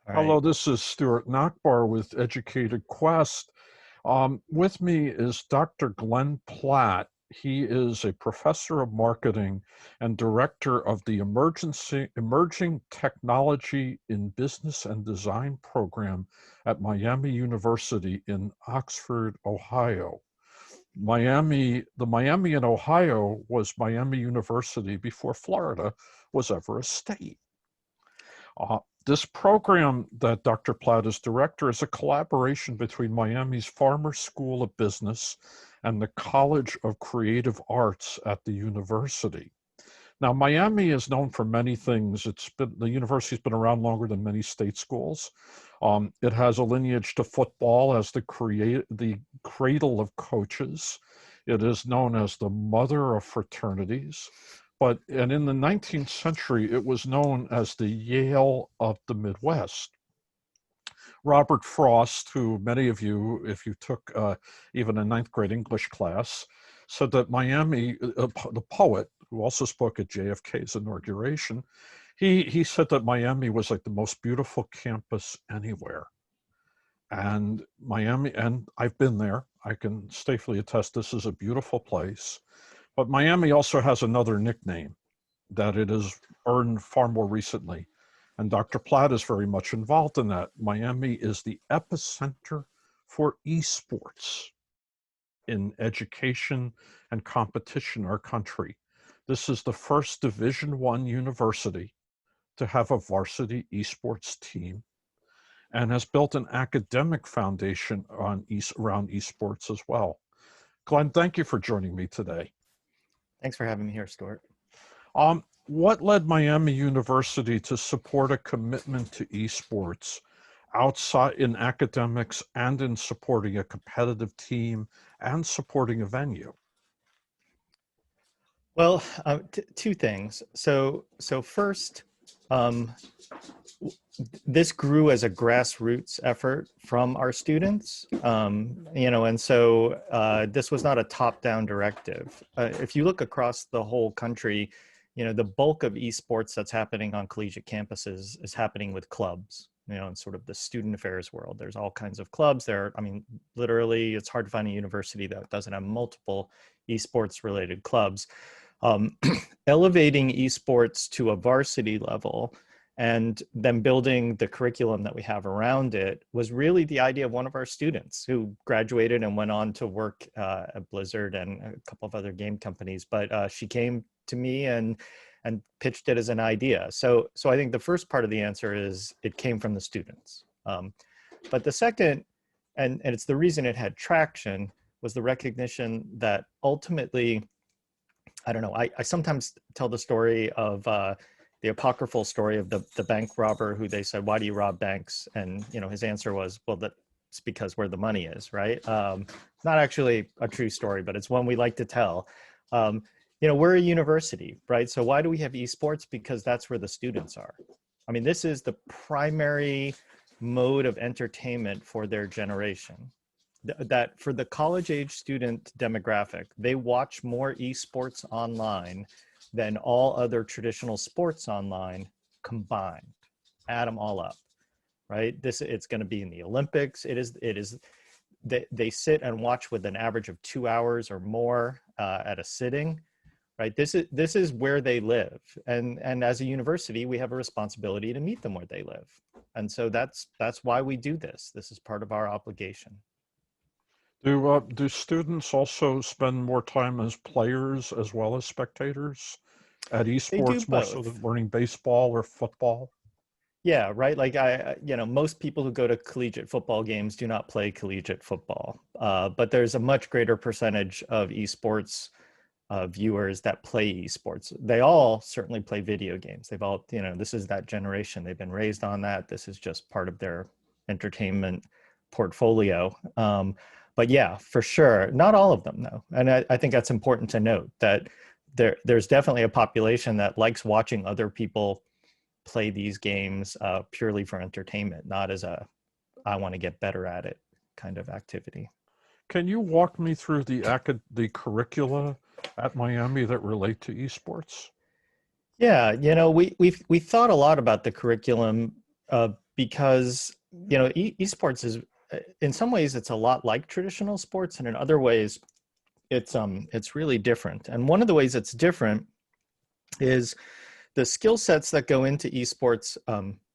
All Hello, right. this is Stuart Nachbar with Educated Quest. With me is Dr. Glenn Platt. He is a professor of marketing and director of the Emerging Technology in Business and Design program at Miami University in Oxford, Ohio. The Miami in Ohio was Miami University before Florida was ever a state. This program that Dr. Platt is director is a collaboration between Miami's Farmer School of Business and the College of Creative Arts at the university. Now, Miami is known for many things. The university's been around longer than many state schools. It has a lineage to football as the cradle of coaches. It is known as the mother of fraternities. And in the 19th century, it was known as the Yale of the Midwest. Robert Frost, who many of you, if you took even a ninth grade English class, said that Miami, the poet, who also spoke at JFK's inauguration, he said that Miami was like the most beautiful campus anywhere. And Miami, and I've been there, I can safely attest this is a beautiful place. But Miami also has another nickname that it has earned far more recently. And Dr. Platt is very much involved in that. Miami is the epicenter for esports in education and competition in our country. This is the first Division I university to have a varsity esports team and has built an academic foundation around esports as well. Glenn, thank you for joining me today. Thanks for having me here, Stuart. What led Miami University to support a commitment to esports outside in academics and in supporting a competitive team and supporting a venue? Well, two things. So first, um, this grew as a grassroots effort from our students, and so this was not a top-down directive. If you look across the whole country, the bulk of esports that's happening on collegiate campuses is happening with clubs, in sort of the student affairs world. There's all kinds of clubs there. I mean, literally, it's hard to find a university that doesn't have multiple esports related clubs. Elevating esports to a varsity level and then building the curriculum that we have around it was really the idea of one of our students who graduated and went on to work at Blizzard and a couple of other game companies. But she came to me and pitched it as an idea. So I think the first part of the answer is it came from the students. But the second, and it's the reason it had traction, was the recognition that ultimately, I don't know, I sometimes tell the story of the apocryphal story of the bank robber who they said, why do you rob banks? And, his answer was, well, that's because where the money is, right? Not actually a true story, but it's one we like to tell. We're a university, right? So why do we have esports? Because that's where the students are. I mean, this is the primary mode of entertainment for their generation. That for the college age student demographic, they watch more esports online than all other traditional sports online combined. Add them all up, right? It's going to be in the Olympics. It is. They sit and watch with an average of 2 hours or more at a sitting, right? This is where they live, and as a university, we have a responsibility to meet them where they live, and so that's why we do this. This is part of our obligation. Do students also spend more time as players as well as spectators at They do esports more so than both. learning baseball or football? Yeah, right. Like most people who go to collegiate football games do not play collegiate football, but there's a much greater percentage of esports viewers that play esports. They all certainly play video games. They've all, this is that generation. They've been raised on that. This is just part of their entertainment portfolio. But yeah, for sure, not all of them though. And I think that's important to note that there's definitely a population that likes watching other people play these games purely for entertainment, not as I want to get better at it kind of activity. Can you walk me through the curricula at Miami that relate to esports? Yeah, we thought a lot about the curriculum because, you know, esports is, in some ways it's a lot like traditional sports, and in other ways it's really different. And one of the ways it's different is the skill sets that go into esports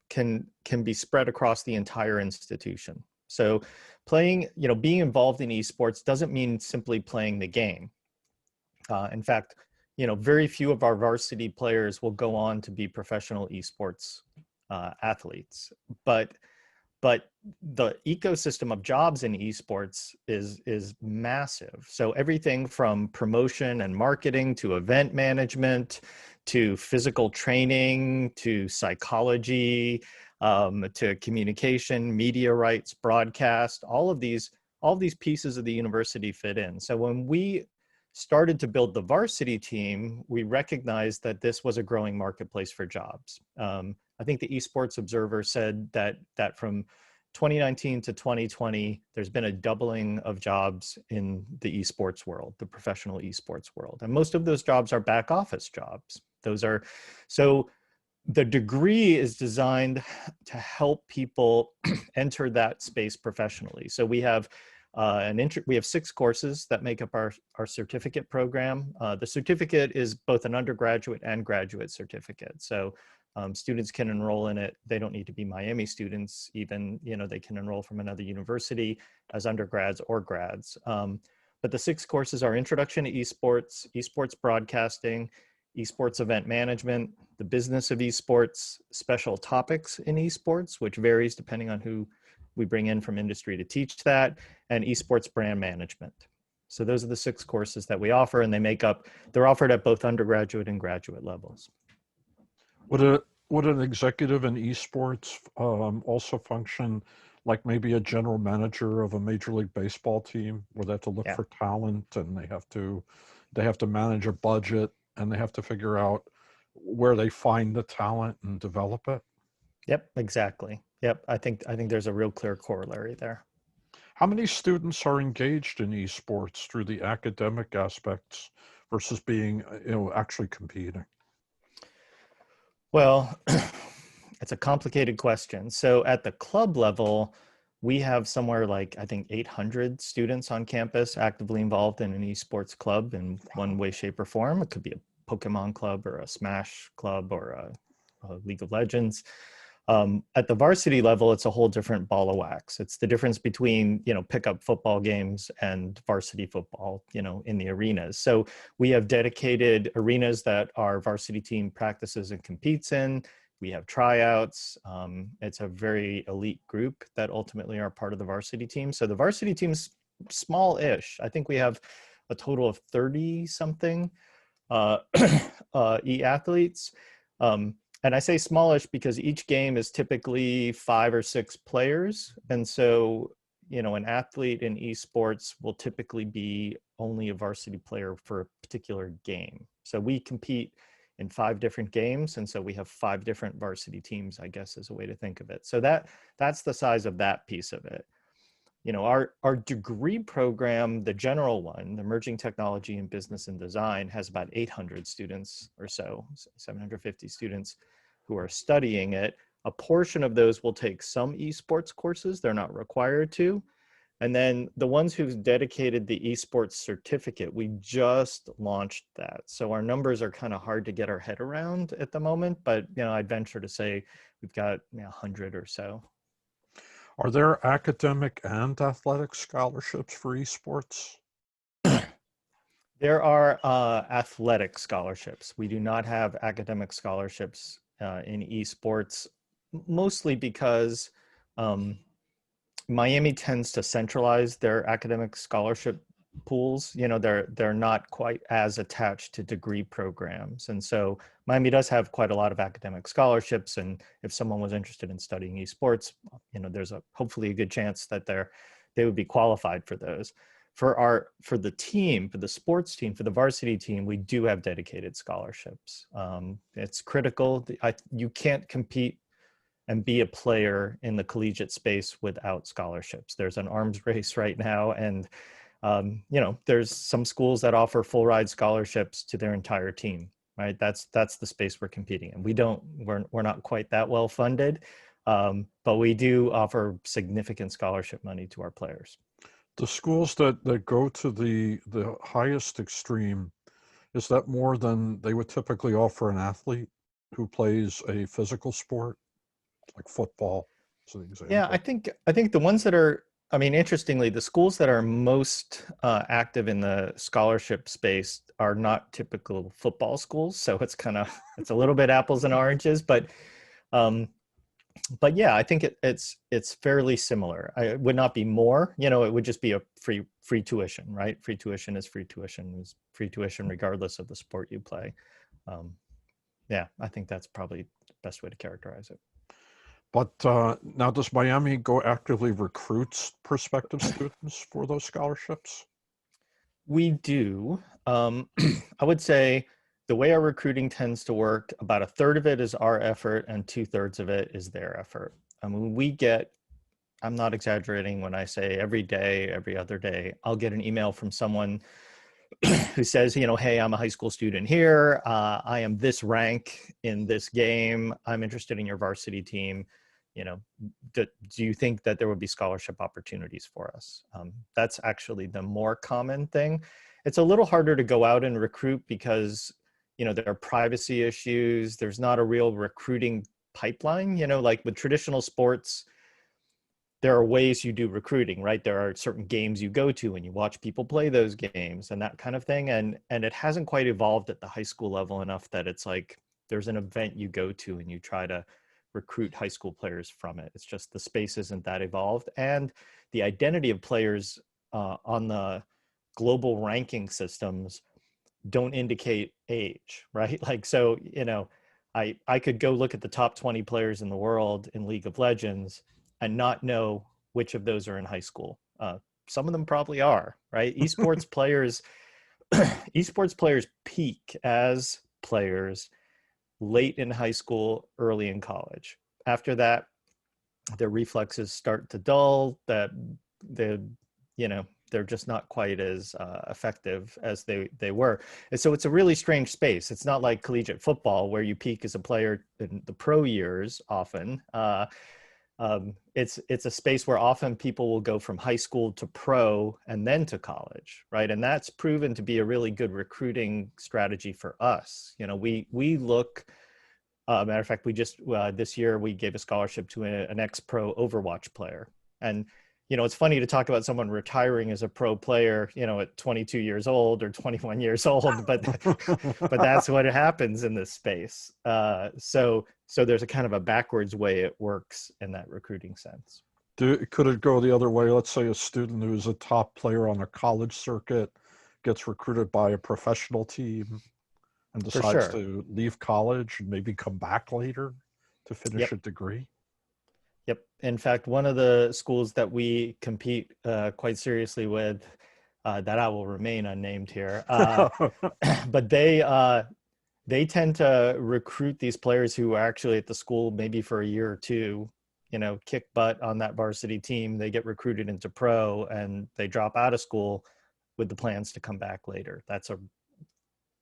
can be spread across the entire institution. So playing, you know, being involved in esports doesn't mean simply playing the game. In fact, you know, very few of our varsity players will go on to be professional esports athletes, but the ecosystem of jobs in esports is massive. So everything from promotion and marketing to event management to physical training to psychology, to communication, media rights, broadcast, all of these pieces of the university fit in. So when we started to build the varsity team, we recognized that this was a growing marketplace for jobs. I think the Esports Observer said that from 2019 to 2020, there's been a doubling of jobs in the esports world, the professional esports world. And most of those jobs are back office jobs. So the degree is designed to help people enter that space professionally. So we have we have 6 courses that make up our certificate program. The certificate is both an undergraduate and graduate certificate. So students can enroll in it. They don't need to be Miami students even, you know, they can enroll from another university as undergrads or grads. But the 6 courses are Introduction to Esports, Esports Broadcasting, Esports Event Management, the Business of Esports, Special Topics in Esports, which varies depending on who we bring in from industry to teach that, and Esports Brand Management. So those are the 6 courses that we offer, and they're offered at both undergraduate and graduate levels. Would an executive in esports also function like maybe a general manager of a Major League Baseball team, where they have to look Yeah. for talent, and they have to manage a budget, and they have to figure out where they find the talent and develop it? Yep, exactly. Yep, I think there's a real clear corollary there. How many students are engaged in esports through the academic aspects versus being, actually competing? Well, it's a complicated question. So at the club level, we have somewhere like, I think, 800 students on campus actively involved in an esports club in one way, shape, or form. It could be a Pokemon club or a Smash club or a League of Legends. At the varsity level, it's a whole different ball of wax. It's the difference between, you know, pickup football games and varsity football, you know, in the arenas. So we have dedicated arenas that our varsity team practices and competes in. We have tryouts. It's a very elite group that ultimately are part of the varsity team. So the varsity team's small-ish. I think we have a total of 30 something e-athletes. And I say smallish because each game is typically 5 or 6 players. And so, you know, an athlete in esports will typically be only a varsity player for a particular game. So we compete in 5 different games. And so we have 5 different varsity teams, I guess, is a way to think of it. So that's the size of that piece of it. You know, our degree program, the general one, the Emerging Technology in Business and Design, has about 800 students or so, 750 students who are studying it. A portion of those will take some esports courses. They're not required to. And then the ones who've dedicated the esports certificate, we just launched that. So our numbers are kind of hard to get our head around at the moment, but, you know, I'd venture to say we've got 100 or so. Are there academic and athletic scholarships for esports? There are athletic scholarships. We do not have academic scholarships in esports, mostly because Miami tends to centralize their academic scholarship pools. You know, they're not quite as attached to degree programs. And so Miami does have quite a lot of academic scholarships. And if someone was interested in studying esports, you know, there's hopefully a good chance that they would be qualified for those. For the team, for the sports team, for the varsity team, we do have dedicated scholarships. It's critical. You can't compete and be a player in the collegiate space without scholarships. There's an arms race right now, and you know, there's some schools that offer full ride scholarships to their entire team. Right? That's the space we're competing in. We're not quite that well funded, But we do offer significant scholarship money to our players. The schools that go to the highest extreme, is that more than they would typically offer an athlete who plays a physical sport, like football, as an Yeah, example? I think the ones that are, I mean, interestingly, the schools that are most active in the scholarship space are not typical football schools. So it's kind of it's a little bit apples and oranges, um, but yeah, I think it's fairly similar. It would not be more, you know, it would just be a free tuition, right? Free tuition is free tuition regardless of the sport you play. Um, yeah, I think that's probably the best way to characterize it. But now, does Miami go actively recruits prospective students for those scholarships? We do. I would say the way our recruiting tends to work, about a third of it is our effort and two-thirds of it is their effort. I mean, we get, I'm not exaggerating when I say every day, every other day, I'll get an email from someone who says, you know, hey, I'm a high school student here. I am this rank in this game. I'm interested in your varsity team. You know, do you think that there would be scholarship opportunities for us? That's actually the more common thing. It's a little harder to go out and recruit because, you know, there are privacy issues. There's not a real recruiting pipeline, you know, like with traditional sports, there are ways you do recruiting, right? There are certain games you go to and you watch people play those games and that kind of thing. And it hasn't quite evolved at the high school level enough that it's like there's an event you go to and you try to recruit high school players from it. It's just the space isn't that evolved. And the identity of players on the global ranking systems don't indicate age, right? Like, so, you know, I could go look at the top 20 players in the world in League of Legends and not know which of those are in high school. Some of them probably are, right? Esports players peak as players late in high school, early in college. After that, their reflexes start to dull. That the you know they're just not quite as effective as they were. And so it's a really strange space. It's not like collegiate football where you peak as a player in the pro years often. It's a space where often people will go from high school to pro and then to college, right? And that's proven to be a really good recruiting strategy for us. You know, we look. Matter of fact, we just this year we gave a scholarship to an ex-pro Overwatch player, and you know it's funny to talk about someone retiring as a pro player, you know, at 22 years old or 21 years old, but that's what happens in this space. So there's a kind of a backwards way it works in that recruiting sense. Could it go the other way? Let's say a student who's a top player on a college circuit gets recruited by a professional team and For decides sure. to leave college and maybe come back later to finish Yep. a degree. Yep. In fact, one of the schools that we compete quite seriously with, that I will remain unnamed here, but they tend to recruit these players who are actually at the school maybe for a year or two, you know, kick butt on that varsity team. They get recruited into pro and they drop out of school with the plans to come back later. That's a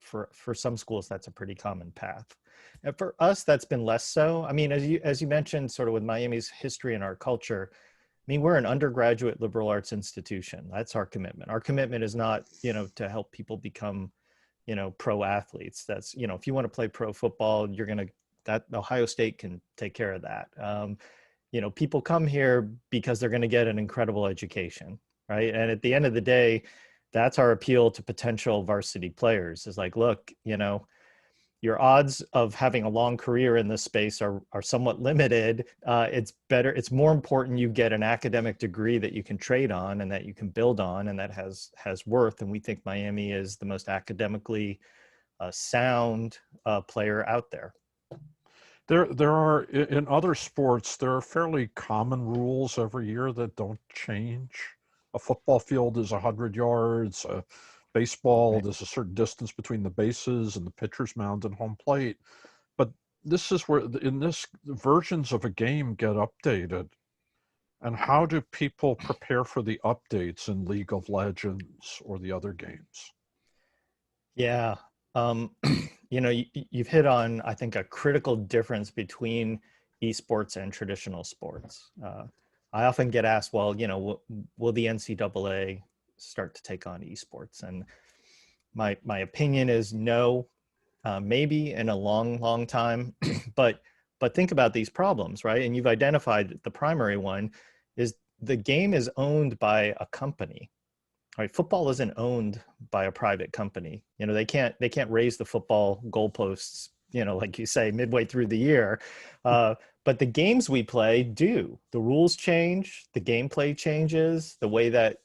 for some schools that's a pretty common path. And for us, that's been less so. I mean, as you mentioned, sort of with Miami's history and our culture, I mean, we're an undergraduate liberal arts institution. That's our commitment. Our commitment is not, you know, to help people become, you know, pro athletes. That's, you know, if you want to play pro football, you're going to, that Ohio State can take care of that. You know, people come here because they're going to get an incredible education, right? And at the end of the day, that's our appeal to potential varsity players is like, look, you know, your odds of having a long career in this space are somewhat limited. It's better, it's more important you get an academic degree that you can trade on and that you can build on and that has worth. And we think Miami is the most academically sound player out there. There are in other sports, there are fairly common rules every year that don't change. A football field is 100 yards. Baseball, Right. there's a certain distance between the bases and the pitcher's mound and home plate. But this is where, in this, versions of a game get updated. And how do people prepare for the updates in League of Legends or the other games? Yeah. You know, you've hit on, I think, a critical difference between esports and traditional sports. I often get asked, well, will the NCAA start to take on esports? And my opinion is no, maybe in a long time, but think about these problems, right? And you've identified the primary one is the game is owned by a company, right? Football isn't owned by a private company. They can't raise the football goalposts, like you say, midway through the year. But the games we play do. The rules change, the gameplay changes, the way that,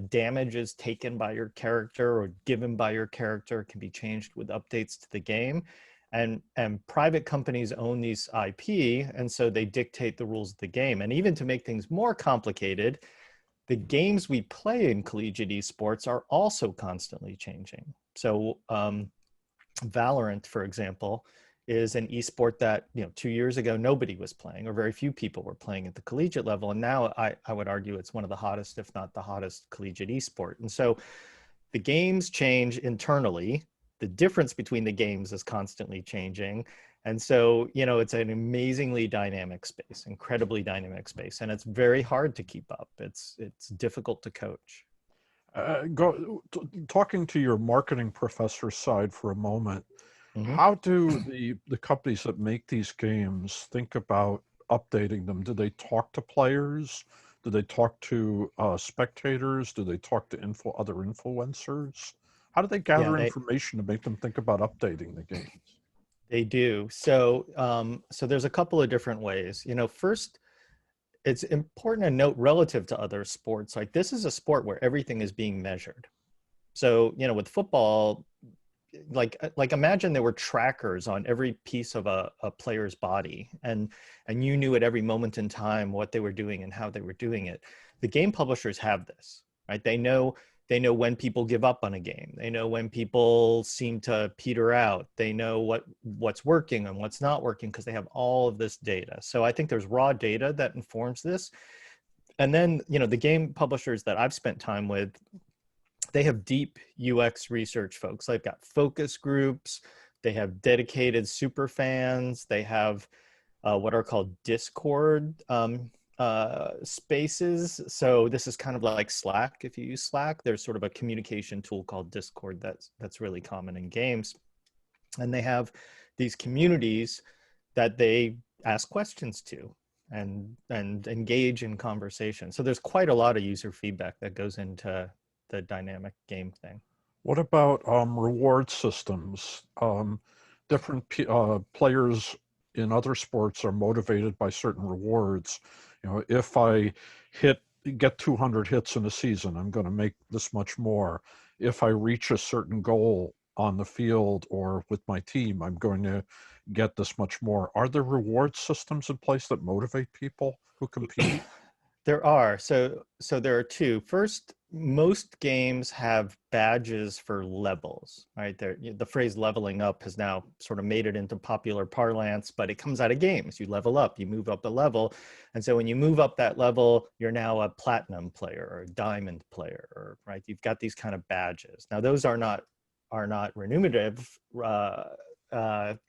damage is taken by your character or given by your character can be changed with updates to the game. And private companies own these IP, and so they dictate the rules of the game. And even to make things more complicated, the games we play in collegiate esports are also constantly changing. So Valorant, for example, is an esport that 2 years ago nobody was playing, or very few people were playing at the collegiate level, and now I would argue it's one of the hottest, if not the hottest, collegiate esport. And so the games change internally. The difference between the games is constantly changing. And so, it's an amazingly dynamic space, incredibly dynamic space, and it's very hard to keep up. It's difficult to coach. Talking to your marketing professor side for a moment, Mm-hmm. how do the companies that make these games think about updating them? Do they talk to players? Do they talk to spectators? Do they talk to other influencers? How do they Yeah, gather information to make them think about updating the games? they do. So, so there's a couple of different ways. First, it's important to note relative to other sports, like this is a sport where everything is being measured. So, with football, like imagine there were trackers on every piece of a player's body, and you knew at every moment in time what they were doing and how they were doing it. The game publishers have this, right? They know when people give up on a game. They know when people seem to peter out. They know what's working and what's not working because they have all of this data. So I think there's raw data that informs this. And then, the game publishers that I've spent time with, they have deep UX research folks. They've got focus groups. They have dedicated super fans. They have what are called Discord spaces. So this is kind of like Slack. If you use Slack, there's sort of a communication tool called Discord that's really common in games. And they have these communities that they ask questions to and engage in conversation. So there's quite a lot of user feedback that goes into the dynamic game thing. What about reward systems? Different players in other sports are motivated by certain rewards. If I get 200 hits in a season, I'm going to make this much more. If I reach a certain goal on the field or with my team, I'm going to get this much more. Are there reward systems in place that motivate people who compete? There are. So there are two. First, most games have badges for levels, right? The phrase leveling up has now sort of made it into popular parlance, but it comes out of games. You level up, you move up a level. And so when you move up that level, you're now a platinum player or a diamond player, right? You've got these kind of badges. Now, those are not remunerative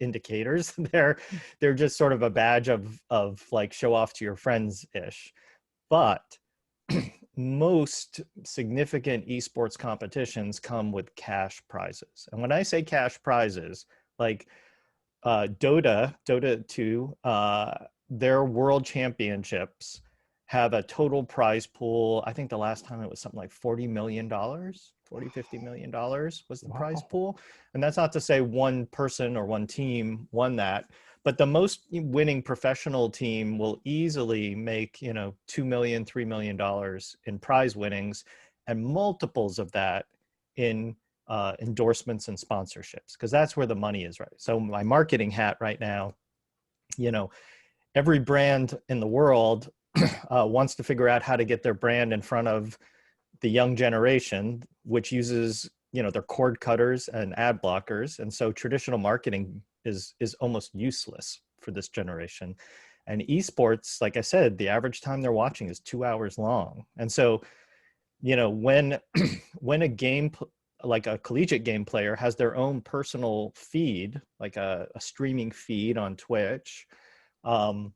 indicators. They're just sort of a badge of like show off to your friends ish. But most significant esports competitions come with cash prizes. And when I say cash prizes, like Dota 2, their world championships have a total prize pool. I think the last time it was something like $40 million, $50 million was the prize pool. And that's not to say one person or one team won that, but the most winning professional team will easily make, $2 million, $3 million in prize winnings, and multiples of that in endorsements and sponsorships, because that's where the money is, right? So my marketing hat right now, every brand in the world wants to figure out how to get their brand in front of the young generation, which uses, their cord cutters and ad blockers. And so traditional marketing is almost useless for this generation. And esports, like I said, the average time they're watching is 2 hours long. And so, when a game, like a collegiate game player, has their own personal feed, like a streaming feed on Twitch, um,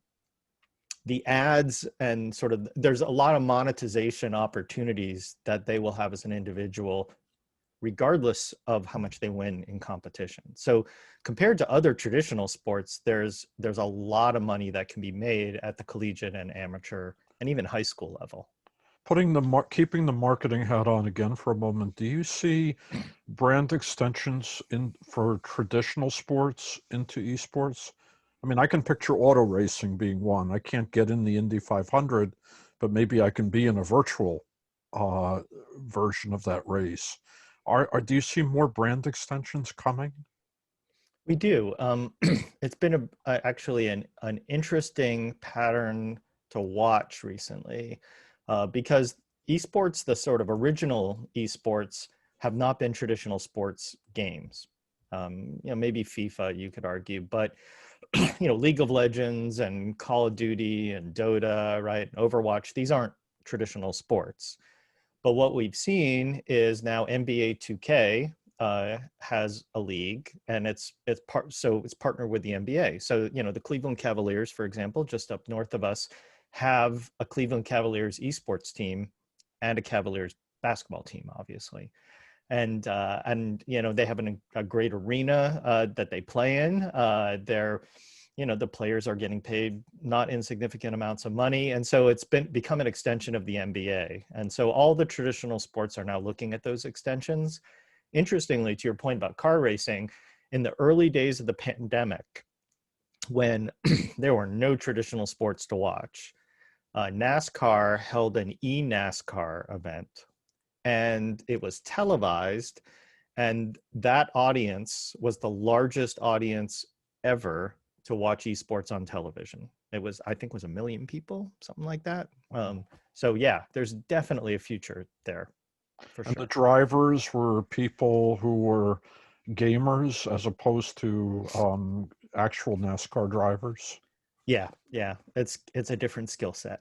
the ads and sort of there's a lot of monetization opportunities that they will have as an individual regardless of how much they win in competition. So compared to other traditional sports, there's a lot of money that can be made at the collegiate and amateur and even high school level. Keeping the marketing hat on again for a moment, do you see brand extensions in for traditional sports into esports? I mean, I can picture auto racing being one. I can't get in the Indy 500, but maybe I can be in a virtual uh, version of that race. Do you see more brand extensions coming? We do. It's been actually an interesting pattern to watch recently because esports, the sort of original esports, have not been traditional sports games. Maybe FIFA, you could argue, but League of Legends and Call of Duty and Dota, right, Overwatch, these aren't traditional sports. But what we've seen is now NBA 2K has a league, and it's partnered with the NBA. So the Cleveland Cavaliers, for example, just up north of us, have a Cleveland Cavaliers esports team and a Cavaliers basketball team, obviously. And they have a great arena that they play in. The players are getting paid not insignificant amounts of money. And so it's become an extension of the NBA. And so all the traditional sports are now looking at those extensions. Interestingly, to your point about car racing, in the early days of the pandemic, when there were no traditional sports to watch, NASCAR held an e-NASCAR event, and it was televised. And that audience was the largest audience ever to watch esports on television. I think it was 1 million people, something like that. So yeah, there's definitely a future there for And the sure. drivers were people who were gamers as opposed to actual NASCAR drivers. Yeah, it's a different skill set.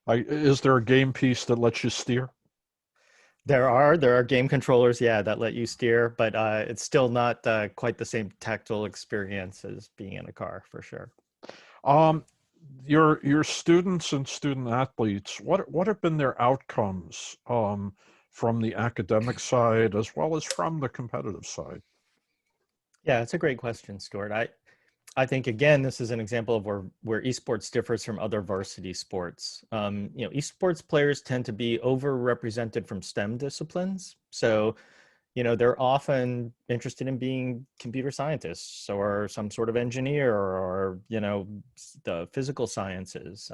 Is there a game piece that lets you steer? There are game controllers, yeah, that let you steer, but it's still not quite the same tactile experience as being in a car, for sure. Um, your students and student athletes, what have been their outcomes from the academic side as well as from the competitive side? Yeah, it's a great question, Stuart. I think again, this is an example of where esports differs from other varsity sports. Esports players tend to be overrepresented from STEM disciplines. So, they're often interested in being computer scientists or some sort of engineer or, the physical sciences.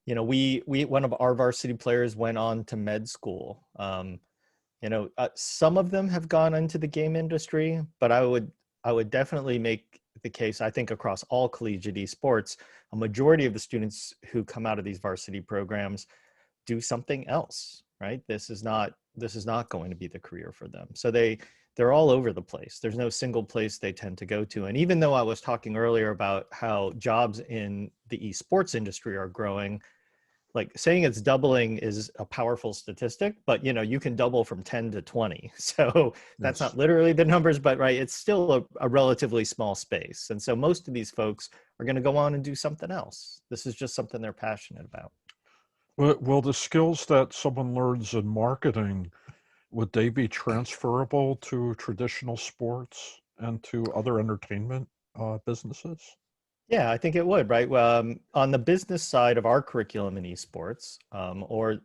We one of our varsity players went on to med school. Some of them have gone into the game industry, but I would definitely make the case, I think, across all collegiate esports, a majority of the students who come out of these varsity programs do something else, right? This is not going to be the career for them. So they're all over the place. There's no single place they tend to go to. And even though I was talking earlier about how jobs in the esports industry are growing, like saying it's doubling is a powerful statistic, but you can double from 10 to 20. So that's Yes. not literally the numbers, but right, it's still a relatively small space. And so most of these folks are going to go on and do something else. This is just something they're passionate about. Will the skills that someone learns in marketing, would they be transferable to traditional sports and to other entertainment businesses? Yeah, I think it would, right? On the business side of our curriculum in esports, or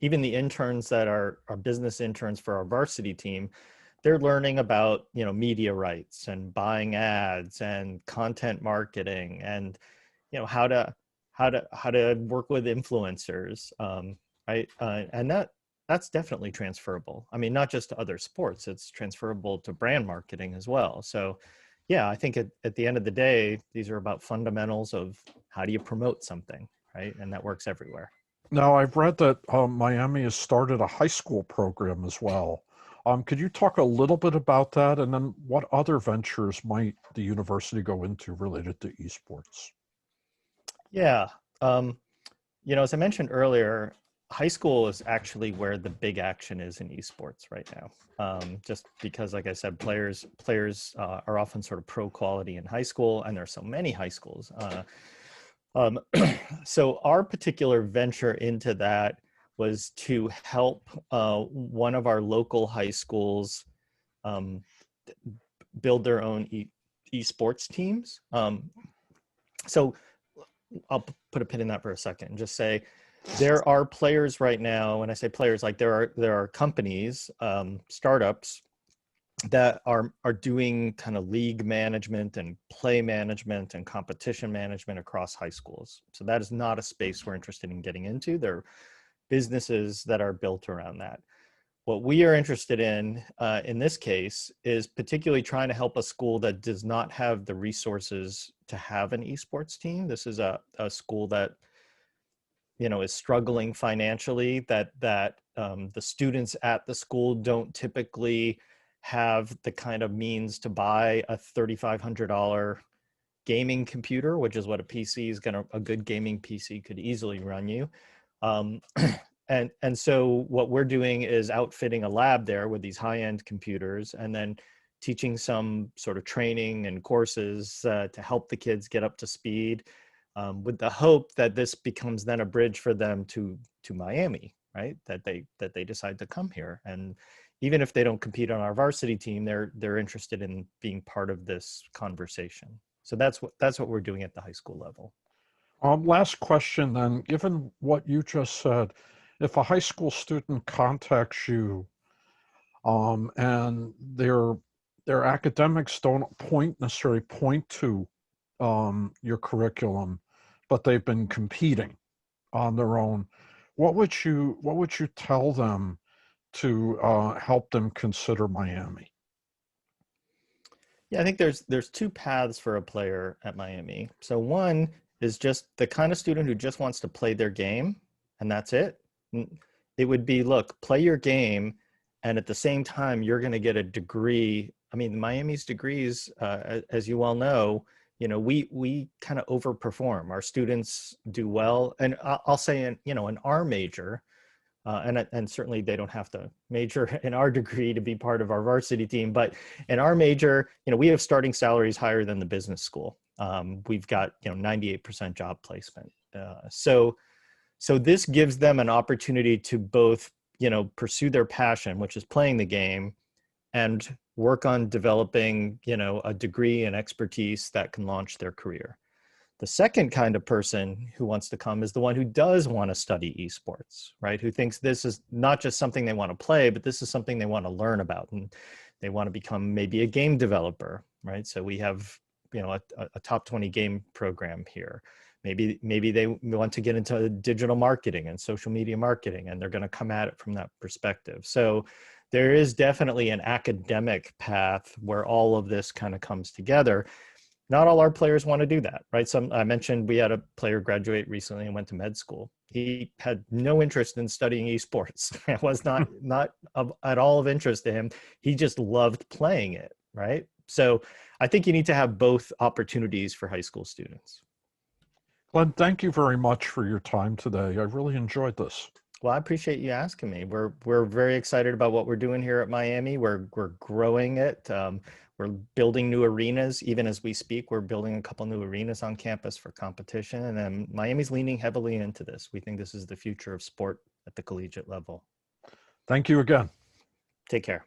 even the interns that are business interns for our varsity team, they're learning about media rights and buying ads and content marketing and how to work with influencers, right? And that's definitely transferable. I mean, not just to other sports; it's transferable to brand marketing as well. So yeah, I think at the end of the day, these are about fundamentals of how do you promote something, right? And that works everywhere. Now, I've read that Miami has started a high school program as well. Could you talk a little bit about that, and then what other ventures might the university go into related to esports? Yeah. As I mentioned earlier, high school is actually where the big action is in esports right now. Just because, like I said, players are often sort of pro quality in high school, and there's so many high schools. Um, so our particular venture into that was to help one of our local high schools um, build their own esports teams. So I'll put a pin in that for a second and just say there are players right now. When I say players, like there are companies, startups that are doing kind of league management and play management and competition management across high schools. So that is not a space we're interested in getting into. There are businesses that are built around that. What we are interested in this case, is particularly trying to help a school that does not have the resources to have an esports team. This is a school that, you know, is struggling financially, that the students at the school don't typically have the kind of means to buy a $3,500 gaming computer, which is what a PC is a good gaming PC could easily run you. And so what we're doing is outfitting a lab there with these high-end computers, and then teaching some sort of training and courses to help the kids get up to speed, with the hope that this becomes then a bridge for them to Miami, right? That they decide to come here, and even if they don't compete on our varsity team, they're interested in being part of this conversation. So that's what we're doing at the high school level. Last question then, given what you just said, if a high school student contacts you and their academics don't necessarily point to your curriculum, but they've been competing on their own, what would you tell them to help them consider Miami? Yeah, I think there's two paths for a player at Miami. So one is just the kind of student who just wants to play their game, and that's it. It would be, look, play your game, and at the same time, you're going to get a degree. I mean, Miami's degrees, as you well know, you know, we kind of overperform. Our students do well, and I'll say in our major. And certainly they don't have to major in our degree to be part of our varsity team. But in our major, you know, we have starting salaries higher than the business school. We've got 98% job placement. So this gives them an opportunity to both pursue their passion, which is playing the game, and work on developing a degree and expertise that can launch their career. The second kind of person who wants to come is the one who does want to study esports, right? Who thinks this is not just something they want to play, but this is something they want to learn about, and they want to become maybe a game developer, right? So we have, a top 20 game program here. Maybe they want to get into digital marketing and social media marketing, and they're going to come at it from that perspective. So there is definitely an academic path where all of this kind of comes together. Not all our players want to do that, right? I mentioned we had a player graduate recently and went to med school. He had no interest in studying esports. It was not at all of interest to him. He just loved playing it, right? So I think you need to have both opportunities for high school students. Glenn, thank you very much for your time today. I really enjoyed this. Well, I appreciate you asking me. We're very excited about what we're doing here at Miami. We're growing it. We're building new arenas. Even as we speak, we're building a couple new arenas on campus for competition. And then Miami's leaning heavily into this. We think this is the future of sport at the collegiate level. Thank you again. Take care.